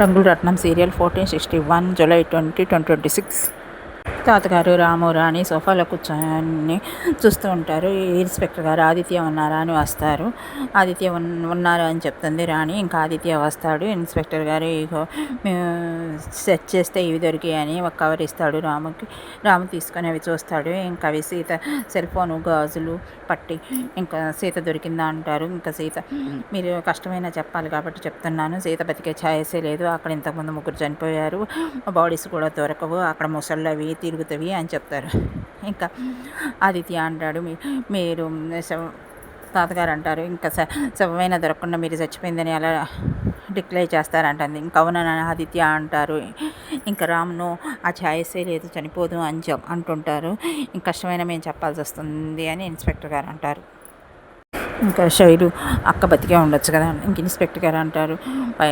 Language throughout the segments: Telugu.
రంగుల రత్నం సీరియల్ 1461 జూలై 2026. తాతగారు రాము రాణి సోఫాలో కూర్చొని చూస్తూ ఉంటారు. ఇన్స్పెక్టర్ గారు ఆదిత్య ఉన్నారా అని వస్తారు. ఆదిత్య ఉన్నారు అని చెప్తుంది రాణి. ఇంకా ఆదిత్య వస్తాడు. ఇన్స్పెక్టర్ గారు ఇగో మేము సెర్చ్ చేస్తే ఇవి దొరికాయని ఒక కవర్ ఇస్తాడు రాముకి. రాము తీసుకొని అవి చూస్తాడు. ఇంకా అవి సీత సెల్ ఫోను, గాజులు, పట్టి, ఇంకా సీత దొరికిందా అంటారు. ఇంకా సీత మీరు కష్టమైనా చెప్పాలి కాబట్టి చెప్తున్నాను, సీత బతికే ఛాయసే లేదు. అక్కడ ఇంతకుముందు ముగ్గురు చనిపోయారు, బాడీస్ కూడా దొరకవు, అక్కడ ముసళ్ళు అవి తిరుగుతవి అని చెప్తారు. ఇంకా ఆదిత్య అంటాడు, మీరు తాతగారు అంటారు, ఇంకా శవమైనా దొరకకుండా మీరు చచ్చిపోయిందని అలా డిక్లేర్ చేస్తారంటుంది. ఇంకా అవునని ఆదిత్య అంటారు. ఇంకా రామ్ను ఆ ఛాయసే లేదు, చనిపోదు అని అంటుంటారు. ఇంక కష్టమైన మేము చెప్పాల్సి వస్తుంది అని ఇన్స్పెక్టర్ గారు అంటారు. ఇంకా శైలు అక్క బతికే ఉండొచ్చు కదా. ఇంక ఇన్స్పెక్టర్ గారు అంటారు,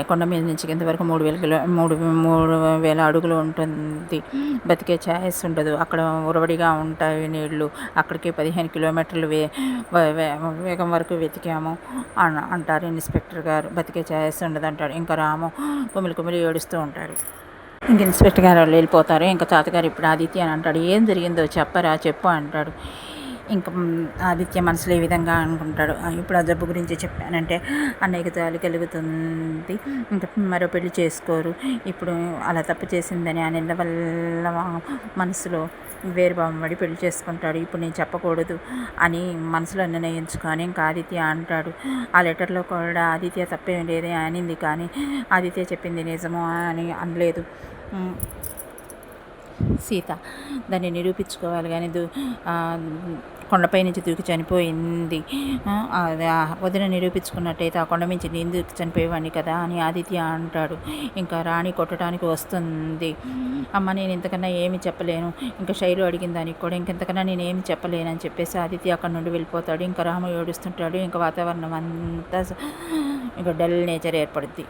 కొండ మీద నుంచి కింద వరకు 3,000 అడుగులు ఉంటుంది, బతికే ఛాయిస్ ఉండదు, అక్కడ ఉరవడిగా ఉంటాయి నీళ్లు, అక్కడికి 15 కిలోమీటర్లు వేగం వరకు వెతికాము అంటారు ఇన్స్పెక్టర్ గారు. బతికే ఛాయిస్ ఉండదు అంటాడు. ఇంకా రాము కుమిలి ఏడుస్తూ ఉంటాడు. ఇంక ఇన్స్పెక్టర్ గారు వాళ్ళు వెళ్ళిపోతారు. ఇంకా తాతగారు ఇప్పుడు ఆదిత్య అని అంటాడు, ఏం జరిగిందో చెప్పు అంటాడు. ఇంకా ఆదిత్య మనసులో ఈ విధంగా అనుకుంటాడు, ఇప్పుడు ఆ జబ్బు గురించి చెప్పానంటే అన్నయ్యకి జాలి కలుగుతుంది, ఇంకా మరో పెళ్లి చేసుకోరు, ఇప్పుడు అలా తప్పు చేసిందని అనిల వల్ల మనసులో వేరు భావం పెళ్లి చేసుకుంటాడు, ఇప్పుడు నేను చెప్పకూడదు అని మనసులో నిర్ణయించుకొని ఇంకా ఆదిత్య అంటాడు. ఆ లెటర్లో కూడా ఆదిత్య తప్పేం లేదే అనింది, కానీ ఆదిత్య చెప్పింది నిజమో అని అనలేదు సీత. దాన్ని నిరూపించుకోవాలి కానీ కొండపై నుంచి దూకి చనిపోయింది, వదిన నిరూపించుకున్నట్టయితే ఆ కొండ నుంచి నేను దూకి చనిపోయేవాడిని కదా అని ఆదిత్య అంటాడు. ఇంకా రాణి కొట్టడానికి వస్తుంది. అమ్మ నేను ఇంతకన్నా ఏమి చెప్పలేను, ఇంకా శైలు అడిగిన దానికి కూడా ఇంకెంతకన్నా నేను ఏమి చెప్పలేనని చెప్పేసి ఆదిత్య అక్కడ నుండి వెళ్ళిపోతాడు. ఇంకా రాము ఏడుస్తుంటాడు. ఇంకా వాతావరణం అంతా ఇంకా డల్ నేచర్ ఏర్పడుద్ది.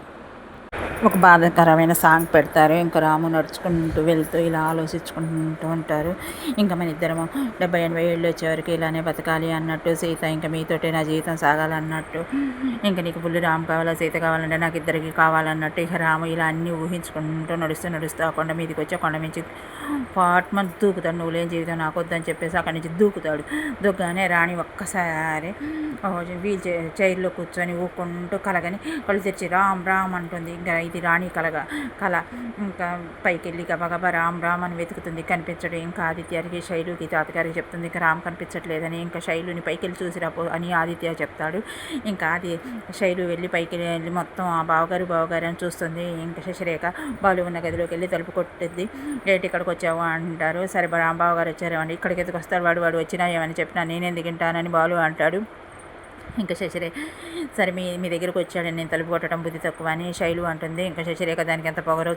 ఒక బాధాకరమైన సాంగ్ పెడతారు. ఇంకా రాము నడుచుకుంటూ వెళ్తూ ఇలా ఆలోచించుకుంటూ ఉంటారు. ఇంకా మన ఇద్దరము 70-80 ఏళ్ళు వచ్చేవరకు ఇలానే బతకాలి అన్నట్టు సీత, ఇంకా మీతోటే నా జీవితం సాగాలన్నట్టు, ఇంకా నీకు బుల్లి రాము కావాలా సీత కావాలంటే నాకు ఇద్దరికి కావాలన్నట్టు, ఇక రాము ఇలా అన్నీ ఊహించుకుంటూ నడుస్తూ ఆ కొండ మీదకి వచ్చి ఆ కొండ నుంచి పాట్మని దూకుతాడు. నువ్వులేని జీవితం నాకు వద్దని చెప్పేసి అక్కడి నుంచి దూకుతాడు. దూకగానే రాణి ఒక్కసారి వీల్ చైర్లో కూర్చొని ఊక్కుంటూ కలగని కళ్ళు తెరిచి రామ్ రామ్ అంటుంది. ఇంకా ఇది రాణి కళ. ఇంకా పైకి వెళ్ళి గబగబా రామ్ అని వెతుకుతుంది, కనిపించడు. ఇంకా ఆదిత్యానికి శైలుకి తాతగారికి చెప్తుంది, ఇంకా రామ్ కనిపించట్లేదని. ఇంకా శైలుని పైకి వెళ్ళి చూసిరాపో అని ఆదిత్య చెప్తాడు. ఇంకా శైలు వెళ్ళి పైకి వెళ్ళి మొత్తం ఆ బావగారు అని చూస్తుంది. ఇంకా శశిరేఖ బాలు ఉన్న గదిలోకి వెళ్ళి తలుపు కొట్టింది. ఏంటి ఇక్కడికి వచ్చావు అంటారు. సరే రాంబాబు గారు వచ్చారు అండి, ఇక్కడికి ఎందుకు వస్తాడు, వాడు వచ్చినా ఏమని చెప్పినా నేనెందుకు వింటానని బాలు అంటాడు. ఇంకా శశిరేఖ సరే మీ దగ్గరకు వచ్చాడని నేను తలుపు కొట్టడం బుద్ధి తక్కువ అని శైలు అంటుంది. ఇంకా శశిరేఖ దానికి ఎంత పొగరో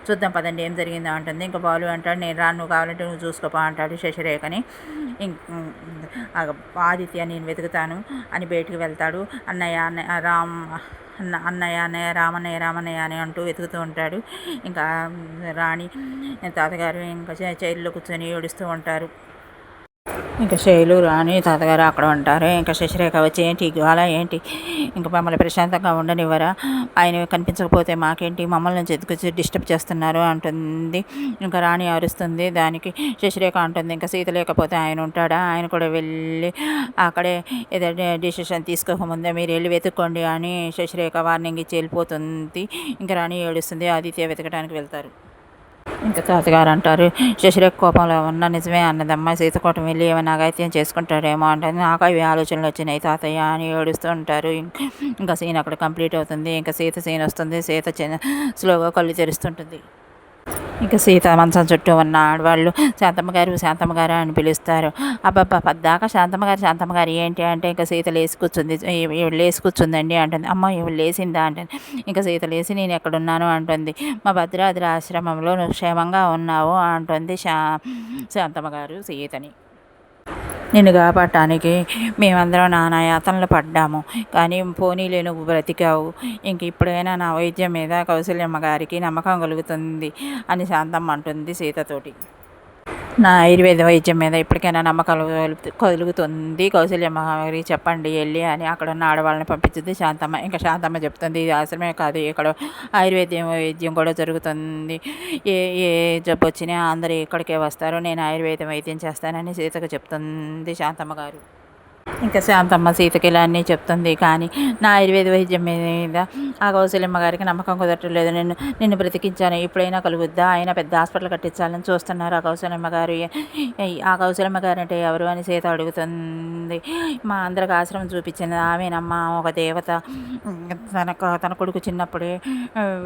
చూద్దాం పదండి ఏం జరిగిందో అంటుంది. ఇంకా బాలు అంటాడు, నేను రాను, నువ్వు కావాలంటే నువ్వు చూసుకోపా అంటాడు శశిరేఖని. ఆదిత్య నేను వెతుకుతాను అని బయటికి వెళ్తాడు. అన్నయ్య రామన్నయ్య అని అంటూ వెతుకుతూ ఉంటాడు. ఇంకా రాణి తాతగారు ఇంకా చైర్లో కూర్చొని ఏడుస్తూ ఉంటారు. ఇంకా శైలు రాణి తాతగారు అక్కడ ఉంటారు. ఇంకా శశిరేఖ వచ్చి ఏంటి గోల ఏంటి, ఇంకా మమ్మల్ని ప్రశాంతంగా ఉండనివ్వరా, ఆయన కనిపించకపోతే మాకేంటి, మమ్మల్ని నుంచి డిస్టర్బ్ చేస్తున్నారు అంటుంది. ఇంకా రాణి అరుస్తుంది. దానికి శశిరేఖ అంటుంది, ఇంకా సీత లేకపోతే ఆయన ఉంటాడా, ఆయన కూడా వెళ్ళి అక్కడే ఏదైనా డిసిషన్ తీసుకోకముందే మీరు వెళ్ళి వెతుక్కోండి అని శశిరేఖ వార్నింగ్ ఇచ్చి వెళ్ళిపోతుంది. ఇంకా రాణి ఏడుస్తుంది. ఆదిత్య వెతకడానికి వెళ్తారు. ఇంకా తాతగారు అంటారు, శశిరేఖ కోపంలో ఉన్న నిజమే అన్నదమ్మ, సీతకోటం వెళ్ళి ఏమైనా అగాత్యం చేసుకుంటాడేమో అంటే నాకు అవి ఆలోచనలు వచ్చినాయి తాతయ్య అని ఏడుస్తూ ఉంటారు. ఇంకా సీన్ అక్కడ కంప్లీట్ అవుతుంది. ఇంకా సీత సీన్ వస్తుంది. సీత స్లోగా కళ్ళు తెరుస్తుంటుంది. ఇంకా సీత మంచం చుట్టూ ఉన్న ఆడవాళ్ళు శాంతమ్మ గారు అని పిలుస్తారు. అబ్బాబ్బా పద్దాకా శాంతమ్మ గారు ఏంటి అంటే, ఇంకా సీత లేచి కూర్చుందండి అంటుంది. అమ్మ ఇవి లేచిందా అంటుంది. ఇంకా సీత లేచి నేను ఎక్కడున్నాను అంటుంది. మా భద్రాద్రి ఆశ్రమంలో నువ్వు క్షేమంగా ఉన్నావు అంటుంది శాంతమ్మ గారు సీతని. నిన్ను కాపాడటానికి మేమందరం నానా యాతనలు పడ్డాము, కానీ పోనీలే నువ్వు బ్రతికావు, ఇంక ఇప్పుడైనా నా వైద్యం మీద కౌసల్యమ్మ గారికి నమ్మకం కలుగుతుంది అని శాంతమ్మ అంటుంది సీతతోటి. నా ఆయుర్వేద వైద్యం మీద ఇప్పటికైనా నమ్మకం కలుగుతుంది. కౌసల్యమ్మ గారికి చెప్పండి వెళ్ళి అని అక్కడ ఉన్న ఆడవాళ్ళని పంపించింది శాంతమ్మ. ఇంకా శాంతమ్మ చెప్తుంది, ఇది ఆశ్రమే కాదు, ఇక్కడ వైద్యం కూడా జరుగుతుంది. ఏ ఏ జబ్బు వచ్చినా అందరూ ఇక్కడికే వస్తారు. నేను ఆయుర్వేద వైద్యం చేస్తానని సీతకు చెప్తుంది శాంతమ్మ గారు. ఇంకా శాంతమ్మ సీతకి ఇలా అన్నీ చెప్తుంది. కానీ నా ఆయుర్వేద వైద్యం మీద ఆ కౌసల్యమ్మ గారికి నమ్మకం కుదరట్లేదు. నిన్ను బ్రతికించాను, ఇప్పుడైనా కలుగుద్దా? ఆయన పెద్ద హాస్పిటల్ కట్టించాలని చూస్తున్నారు ఆ కౌసల్యమ్మ గారు. ఆ కౌసల్యమ్మ గారు అంటే ఎవరు అని సీత అడుగుతుంది. మా అందరికి ఆశ్రమం చూపించింది ఆమెనమ్మ, ఒక దేవత. తన కొడుకు చిన్నప్పుడే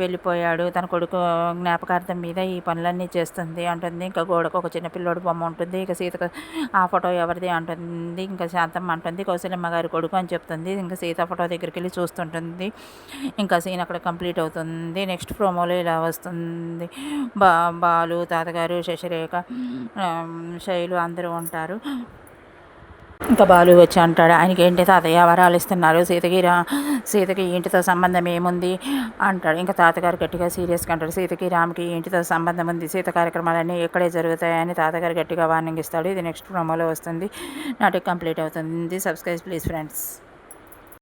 వెళ్ళిపోయాడు. తన కొడుకు జ్ఞాపకార్థం మీద ఈ పనులన్నీ చేస్తుంది అంటుంది. ఇంకా గోడకు ఒక చిన్న పిల్లోడు బొమ్మ ఉంటుంది. ఇక సీతకు ఆ ఫోటో ఎవరిది అంటుంది. ఇంకా శాంతమ్మ అంటుంది కౌసల్యమ్మ గారి కొడుకు అని చెప్తుంది. ఇంకా సీత ఫోటో దగ్గరికి వెళ్ళి చూస్తుంటుంది. ఇంకా సీన్ అక్కడ కంప్లీట్ అవుతుంది. నెక్స్ట్ ప్రోమోలో ఇలా వస్తుంది. బాలు, తాతగారు, శశిరేఖ, శైలు అందరూ ఉంటారు. ఇంకా బాలు వచ్చి అంటాడు, ఆయనకి ఏంటి తాతయ్య వరాలు ఇస్తున్నారు, సీతకి ఇంటితో సంబంధం ఏముంది అంటాడు. ఇంకా తాతగారు గట్టిగా సీరియస్గా అంటాడు, సీతకి రామ్కి ఇంటితో సంబంధం ఉంది, సీత కార్యక్రమాలన్నీ ఎక్కడే జరుగుతాయని తాతగారు గట్టిగా వార్నింగ్ ఇస్తాడు. ఇది నెక్స్ట్ ప్రోమోలో వస్తుంది. నాటికి కంప్లీట్ అవుతుంది. Subscribe please friends.